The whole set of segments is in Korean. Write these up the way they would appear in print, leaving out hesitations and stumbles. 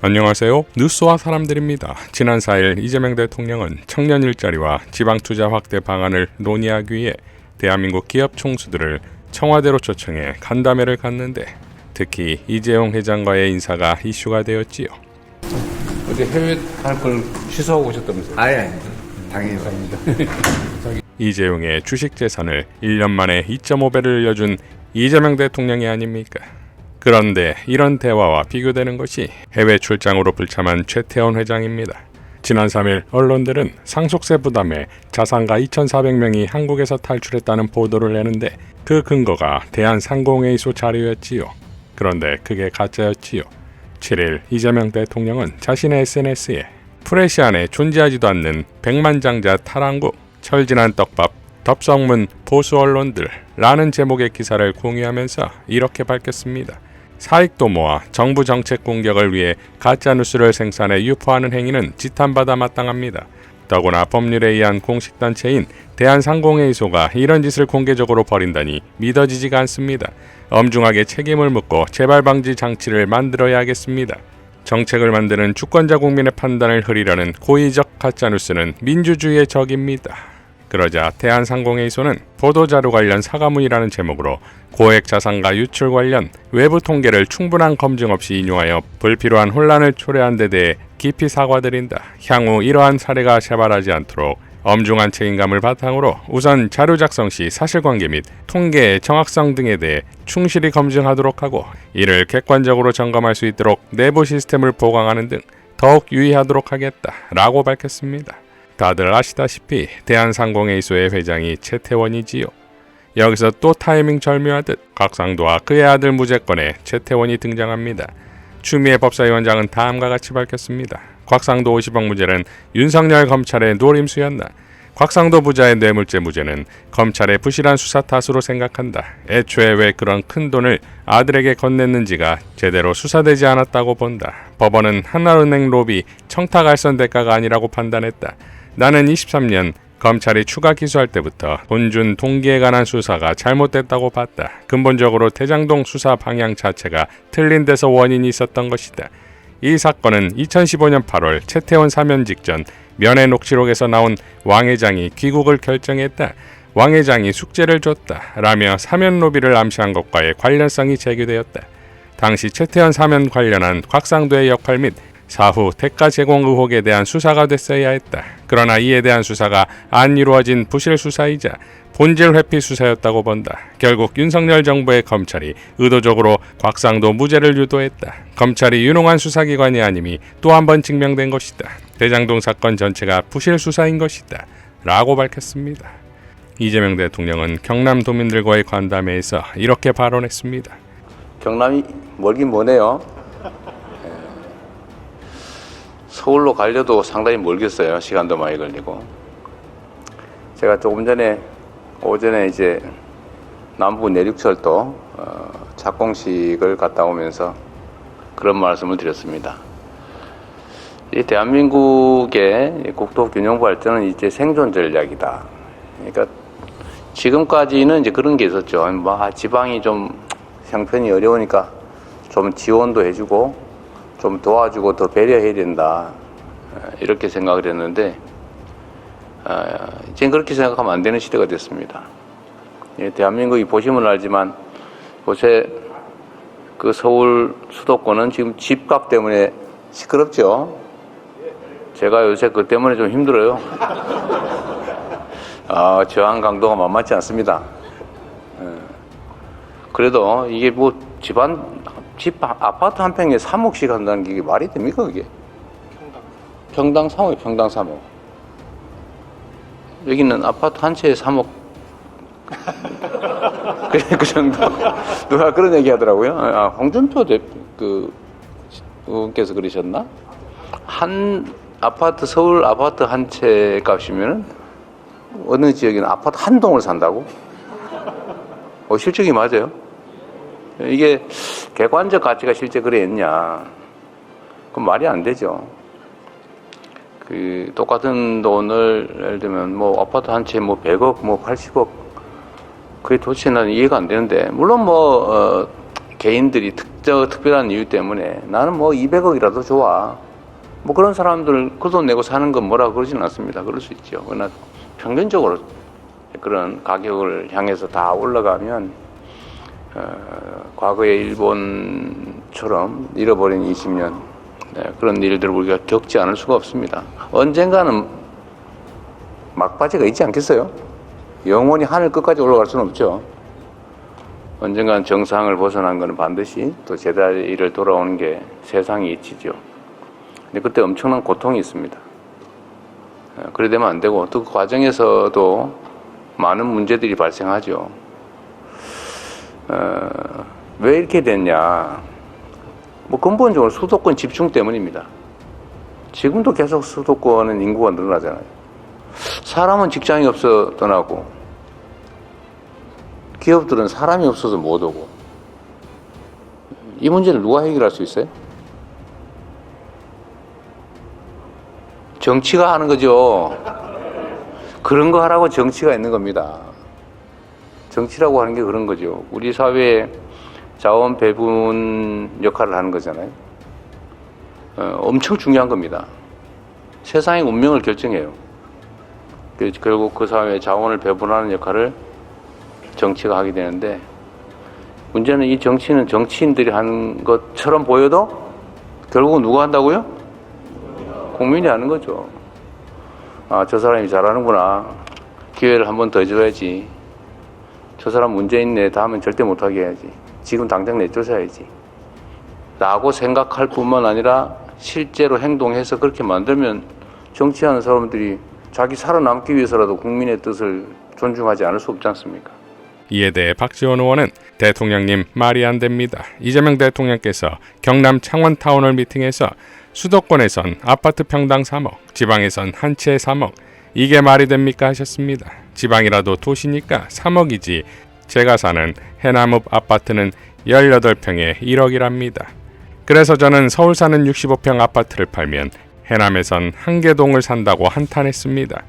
안녕하세요. 뉴스와 사람들입니다. 지난 4일 이재명 대통령은 청년 일자리와 지방투자 확대 방안을 논의하기 위해 대한민국 기업 총수들을 청와대로 초청해 간담회를 갔는데 특히 이재용 회장과의 인사가 이슈가 되었지요. 어제 해외 갈 걸 취소하고 오셨다면서요? 아니, 당연히 갑니다. 이재용의 주식 재산을 1년 만에 2.5배를 늘려준 이재명 대통령이 아닙니까? 그런데 이런 대화와 비교되는 것이 해외 출장으로 불참한 최태원 회장입니다. 지난 3일 언론들은 상속세 부담에 자산가 2,400명이 한국에서 탈출했다는 보도를 내는데 그 근거가 대한상공회의소 자료였지요. 그런데 그게 가짜였지요. 7일 이재명 대통령은 자신의 SNS에 프레시 안에 존재하지도 않는 백만장자 탈항구, 철진한 떡밥, 덥석문 보수 언론들 라는 제목의 기사를 공유하면서 이렇게 밝혔습니다. 사익도 모아 정부 정책 공격을 위해 가짜뉴스를 생산해 유포하는 행위는 지탄받아 마땅합니다. 더구나 법률에 의한 공식단체인 대한상공회의소가 이런 짓을 공개적으로 벌인다니 믿어지지가 않습니다. 엄중하게 책임을 묻고 재발 방지 장치를 만들어야 하겠습니다. 정책을 만드는 주권자 국민의 판단을 흐리려는 고의적 가짜뉴스는 민주주의의 적입니다. 그러자 대한상공회의소는 보도자료 관련 사과문이라는 제목으로 고액 자산가 유출 관련 외부 통계를 충분한 검증 없이 인용하여 불필요한 혼란을 초래한 데 대해 깊이 사과드린다. 향후 이러한 사례가 재발하지 않도록 엄중한 책임감을 바탕으로 우선 자료 작성 시 사실관계 및 통계의 정확성 등에 대해 충실히 검증하도록 하고 이를 객관적으로 점검할 수 있도록 내부 시스템을 보강하는 등 더욱 유의하도록 하겠다 라고 밝혔습니다. 다들 아시다시피 대한상공회의소의 회장이 최태원이지요. 여기서 또 타이밍 절묘하듯 곽상도와 그의 아들 무죄건에 최태원이 등장합니다. 추미애 법사위원장은 다음과 같이 밝혔습니다. 곽상도 50억 무죄는 윤석열 검찰의 노림수였나? 곽상도 부자의 뇌물죄 무죄는 검찰의 부실한 수사 탓으로 생각한다. 애초에 왜 그런 큰 돈을 아들에게 건넸는지가 제대로 수사되지 않았다고 본다. 법원은 하나은행 로비 청탁 알선 대가가 아니라고 판단했다. 나는 23년 검찰이 추가 기소할 때부터 본준 동기에 관한 수사가 잘못됐다고 봤다. 근본적으로 대장동 수사 방향 자체가 틀린 데서 원인이 있었던 것이다. 이 사건은 2015년 8월 최태원 사면 직전 면회 녹취록에서 나온 왕 회장이 귀국을 결정했다. 왕 회장이 숙제를 줬다. 라며 사면 로비를 암시한 것과의 관련성이 제기되었다. 당시 최태원 사면 관련한 곽상도의 역할 및 사후 대가 제공 의혹에 대한 수사가 됐어야 했다. 그러나 이에 대한 수사가 안 이루어진 부실 수사이자 본질 회피 수사였다고 본다. 결국 윤석열 정부의 검찰이 의도적으로 곽상도 무죄를 유도했다. 검찰이 유능한 수사기관이 아님이 또 한 번 증명된 것이다. 대장동 사건 전체가 부실 수사인 것이다. 라고 밝혔습니다. 이재명 대통령은 경남도민들과의 간담회에서 이렇게 발언했습니다. 경남이 멀긴 머네요. 서울로 가려도 상당히 멀겠어요. 시간도 많이 걸리고. 제가 조금 전에 오전에 이제 남부 내륙철도 착공식을 갔다 오면서 그런 말씀을 드렸습니다. 이 대한민국의 국토 균형 발전은 이제 생존 전략이다. 그러니까 지금까지는 이제 그런 게 있었죠. 지방이 좀 형편이 어려우니까 좀 지원도 해주고 좀 도와주고 더 배려해야 된다. 이렇게 생각을 했는데 이제 그렇게 생각하면 안 되는 시대가 됐습니다. 대한민국이 보시면 알지만 요새 그 서울 수도권은 지금 집값 때문에 시끄럽죠. 제가 요새 그 때문에 좀 힘들어요. 저항 강도가 만만치 않습니다. 그래도 이게 뭐 아파트 한 평에 3억씩 한다는 게 이게 말이 됩니까, 그게? 평당 3억, 평당 3억. 여기는 아파트 한 채에 3억. 그 정도. 누가 그런 얘기 하더라고요. 홍준표 의원께서 그러셨나? 서울 아파트 한 채 값이면은 어느 지역에는 아파트 한 동을 산다고? 실적이 맞아요. 이게 객관적 가치가 실제 그랬냐? 그건 말이 안 되죠. 똑같은 돈을 예를 들면 뭐 아파트 한 채 뭐 100억, 뭐 80억 그게 도대체 나는 이해가 안 되는데 물론 개인들이 특별한 이유 때문에 나는 뭐 200억이라도 좋아. 뭐 그런 사람들 그 돈 내고 사는 건 뭐라고 그러지는 않습니다. 그럴 수 있죠. 그러나 평균적으로 그런 가격을 향해서 다 올라가면 과거의 일본처럼 잃어버린 20년 그런 일들을 우리가 겪지 않을 수가 없습니다. 언젠가는 막바지가 있지 않겠어요? 영원히 하늘 끝까지 올라갈 수는 없죠. 언젠간 정상을 벗어난 것은 반드시 또 제자리를 돌아오는 게 세상이 이치죠. 근데 그때 엄청난 고통이 있습니다. 그래 되면 안 되고 또 그 과정에서도 많은 문제들이 발생하죠. 왜 이렇게 됐냐? 뭐 근본적으로 수도권 집중 때문입니다. 지금도 계속 수도권은 인구가 늘어나잖아요. 사람은 직장이 없어 떠나고 기업들은 사람이 없어서 못 오고 이 문제를 누가 해결할 수 있어요? 정치가 하는 거죠. 그런 거 하라고 정치가 있는 겁니다. 정치라고 하는 게 그런 거죠. 우리 사회에 자원 배분 역할을 하는 거잖아요. 엄청 중요한 겁니다. 세상의 운명을 결정해요. 결국 그 사회에 자원을 배분하는 역할을 정치가 하게 되는데 문제는 이 정치는 정치인들이 하는 것처럼 보여도 결국은 누가 한다고요? 국민이 하는 거죠. 아, 저 사람이 잘하는구나. 기회를 한 번 더 줘야지. 저 사람 문제 있네. 다음엔 절대 못하게 해야지. 지금 당장 내쫓아야지. 라고 생각할 뿐만 아니라 실제로 행동해서 그렇게 만들면 정치하는 사람들이 자기 살아남기 위해서라도 국민의 뜻을 존중하지 않을 수 없지 않습니까? 이에 대해 박지원 의원은 대통령님 말이 안 됩니다. 이재명 대통령께서 경남 창원 타운홀 미팅에서 수도권에선 아파트 평당 3억, 지방에선 한 채에 3억, 이게 말이 됩니까 하셨습니다. 지방이라도 도시니까 3억이지 제가 사는 해남읍 아파트는 18평에 1억이랍니다. 그래서 저는 서울 사는 65평 아파트를 팔면 해남에선 한개동을 산다고 한탄했습니다.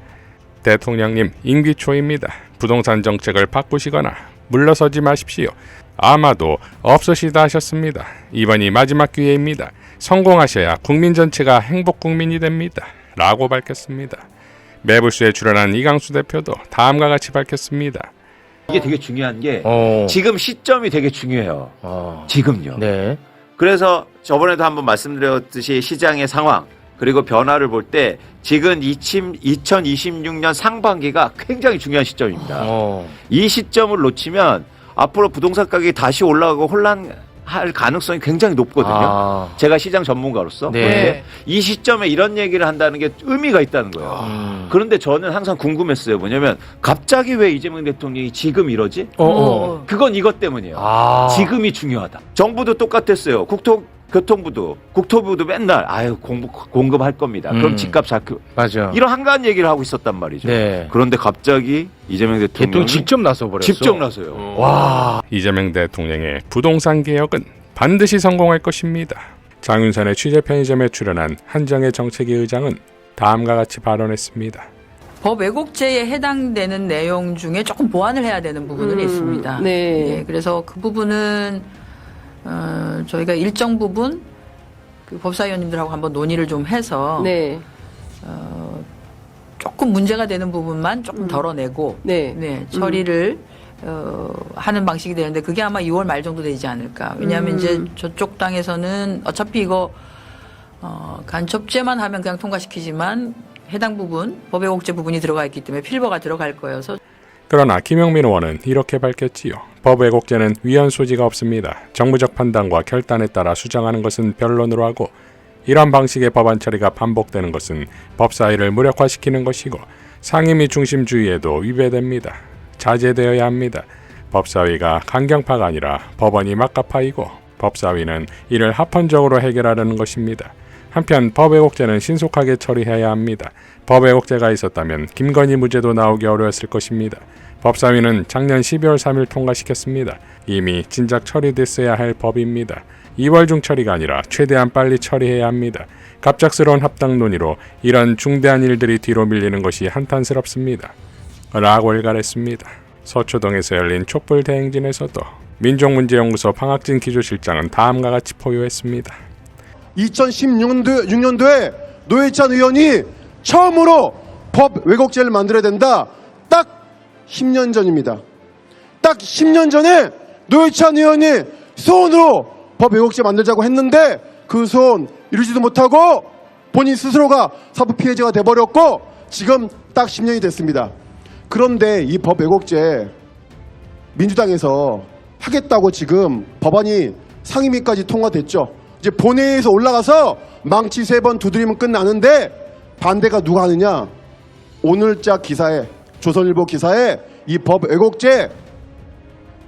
대통령님 임기 초입니다. 부동산 정책을 바꾸시거나 물러서지 마십시오. 아마도 없으시다 하셨습니다. 이번이 마지막 기회입니다. 성공하셔야 국민 전체가 행복 국민이 됩니다. 라고 밝혔습니다. 매불수에 출연한 이강수 대표도 다음과 같이 밝혔습니다. 이게 되게 중요한 게 지금 시점이 되게 중요해요. 지금요. 네. 그래서 저번에도 한번 말씀드렸듯이 시장의 상황 그리고 변화를 볼 때 지금 2026년 상반기가 굉장히 중요한 시점입니다. 이 시점을 놓치면 앞으로 부동산 가격이 다시 올라가고 혼란할 가능성이 굉장히 높거든요. 제가 시장 전문가로서. 네. 그런데 이 시점에 이런 얘기를 한다는 게 의미가 있다는 거예요. 그런데 저는 항상 궁금했어요. 뭐냐면 갑자기 왜 이재명 대통령이 지금 이러지? 그건 이것 때문이에요. 지금이 중요하다. 정부도 똑같았어요. 교통부도 국토부도 맨날 공급할 겁니다. 그럼 집값 잡고 맞아. 이런 한가한 얘기를 하고 있었단 말이죠. 네. 그런데 갑자기 이재명 대통령이 직접 나서 버렸어. 직접 나서요. 와. 이재명 대통령의 부동산 개혁은 반드시 성공할 것입니다. 장윤선의 취재 편의점에 출연한 한정혜 정책위 의장은 다음과 같이 발언했습니다. 법 왜곡죄에 해당되는 내용 중에 조금 보완을 해야 되는 부분은 있습니다. 네. 예, 그래서 그 부분은 저희가 일정 부분 그 법사위원님들하고 한번 논의를 좀 해서 네. 조금 문제가 되는 부분만 조금 덜어내고 네. 처리를 하는 방식이 되는데 그게 아마 2월 말 정도 되지 않을까. 왜냐하면 이제 저쪽 당에서는 어차피 이거 간첩죄만 하면 그냥 통과시키지만 해당 부분 법 왜곡죄 부분이 들어가 있기 때문에 필버가 들어갈 거여서. 그러나 김영민 의원은 이렇게 밝혔지요. 법 왜곡죄는 위헌 소지가 없습니다. 정부적 판단과 결단에 따라 수정하는 것은 변론으로 하고 이런 방식의 법안 처리가 반복되는 것은 법사위를 무력화시키는 것이고 상임위 중심주의에도 위배됩니다. 자제되어야 합니다. 법사위가 강경파가 아니라 법원이 막가파이고 법사위는 이를 합헌적으로 해결하려는 것입니다. 한편 법 왜곡죄는 신속하게 처리해야 합니다. 법 왜곡죄가 있었다면 김건희 무죄도 나오기 어려웠을 것입니다. 법사위는 작년 12월 3일 통과시켰습니다. 이미 진작 처리됐어야 할 법입니다. 2월 중 처리가 아니라 최대한 빨리 처리해야 합니다. 갑작스러운 합당 논의로 이런 중대한 일들이 뒤로 밀리는 것이 한탄스럽습니다. 라고 일갈했습니다. 서초동에서 열린 촛불 대행진에서도 민족문제연구소 방학진 기조실장은 다음과 같이 포효했습니다. 2016년도에 노회찬 의원이 처음으로 법 왜곡죄를 만들어야 된다. 딱 10년 전입니다. 딱 10년 전에 노회찬 의원이 소원으로 법 왜곡죄 만들자고 했는데 그 소원 이루지도 못하고 본인 스스로가 사법 피해자가 돼버렸고 지금 딱 10년이 됐습니다. 그런데 이 법 왜곡죄 민주당에서 하겠다고 지금 법안이 상임위까지 통과됐죠. 이제 본회의에서 올라가서 망치 3번 두드리면 끝나는데 반대가 누가 하느냐? 오늘자 기사에 조선일보 기사에 이 법 왜곡죄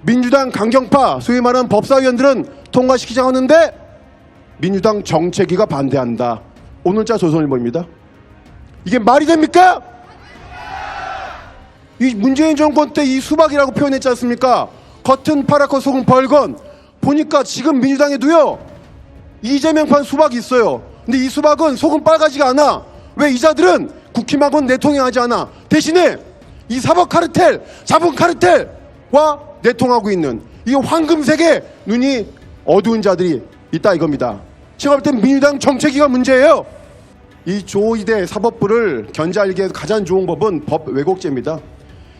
민주당 강경파 소위 말하는 법사위원들은 통과시키자고 하는데 민주당 정책위가 반대한다. 오늘자 조선일보입니다. 이게 말이 됩니까? 이 문재인 정권 때 이 수박이라고 표현했지 않습니까? 겉은 파랗고 속은 벌건. 보니까 지금 민주당에도요 이재명판 수박이 있어요. 근데 이 수박은 속은 빨가지가 않아. 왜 이자들은 국힘하고는 내통하지 않아. 대신에 이 사법 카르텔, 자본 카르텔과 내통하고 있는 이 황금색의 눈이 어두운 자들이 있다 이겁니다. 제가 볼 땐 민주당 정책위가 문제예요. 이 조2대 사법부를 견제하기 위해서 가장 좋은 법은 법 왜곡죄입니다.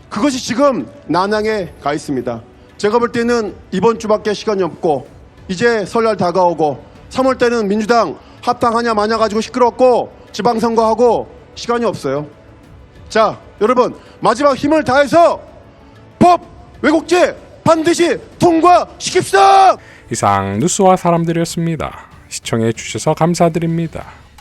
그것이 지금 난항에 가 있습니다. 제가 볼 때는 이번 주밖에 시간이 없고 이제 설날 다가오고 3월 때는 민주당 합당하냐 마냐 가지고 시끄럽고 지방선거하고 시간이 없어요. 자, 여러분 마지막 힘을 다해서 법 왜곡죄 반드시 통과시킵시다. 이상 뉴스와 사람들이었습니다. 시청해 주셔서 감사드립니다.